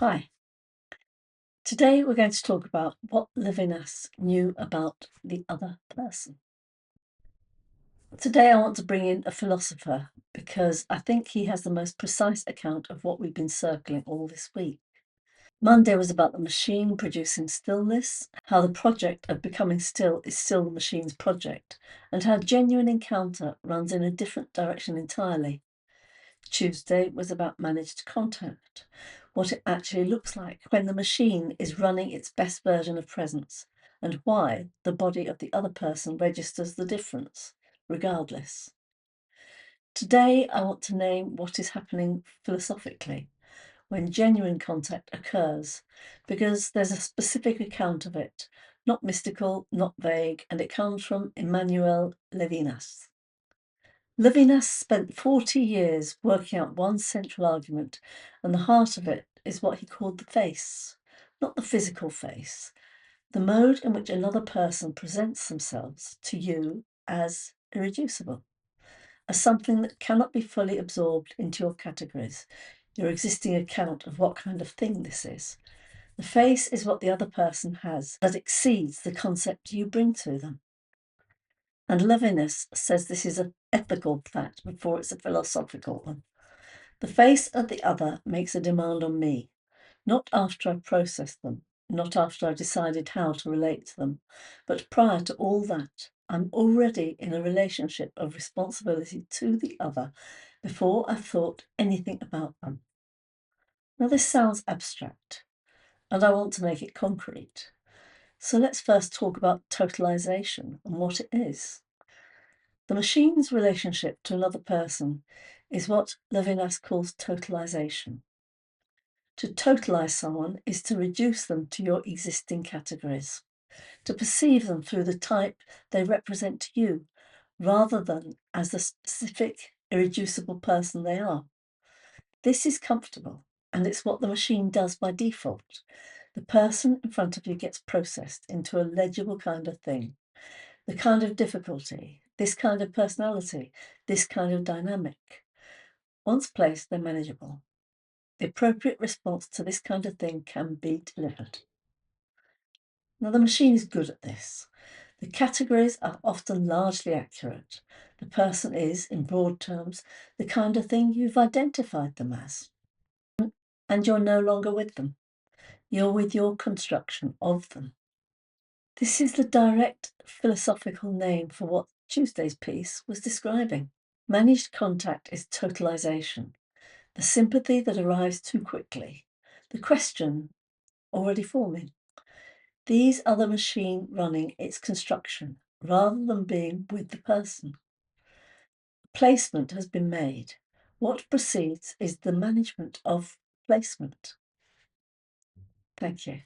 Hi, today we're going to talk about what Levinas knew about the other person. Today I want to bring in a philosopher because I think he has the most precise account of what we've been circling all this week. Monday was about the machine producing stillness, how the project of becoming still is still the machine's project, and how genuine encounter runs in a different direction entirely. Tuesday was about managed contact, what it actually looks like when the machine is running its best version of presence, and why the body of the other person registers the difference, regardless. Today, I want to name what is happening philosophically when genuine contact occurs, because there's a specific account of it, not mystical, not vague, and it comes from Emmanuel Levinas. Levinas spent 40 years working out one central argument, and the heart of it is what he called the face, not the physical face, the mode in which another person presents themselves to you as irreducible, as something that cannot be fully absorbed into your categories, your existing account of what kind of thing this is. The face is what the other person has that exceeds the concept you bring to them. And Levinas says this is an ethical fact before it's a philosophical one. The face of the other makes a demand on me, not after I've processed them, not after I've decided how to relate to them, but prior to all that, I'm already in a relationship of responsibility to the other before I've thought anything about them. Now, this sounds abstract, and I want to make it concrete. So let's first talk about totalization and what it is. The machine's relationship to another person is what Levinas calls totalization. To totalize someone is to reduce them to your existing categories, to perceive them through the type they represent to you, rather than as the specific, irreducible person they are. This is comfortable, and it's what the machine does by default. The person in front of you gets processed into a legible kind of thing, the kind of difficulty, this kind of personality, this kind of dynamic. Once placed, they're manageable. The appropriate response to this kind of thing can be delivered. Now, the machine is good at this. The categories are often largely accurate. The person is, in broad terms, the kind of thing you've identified them as. And you're no longer with them. You're with your construction of them. This is the direct philosophical name for what Tuesday's piece was describing. Managed contact is totalization, the sympathy that arrives too quickly, the question already forming. These are the machine running its construction rather than being with the person. Placement has been made. What proceeds is the management of placement. Thank you.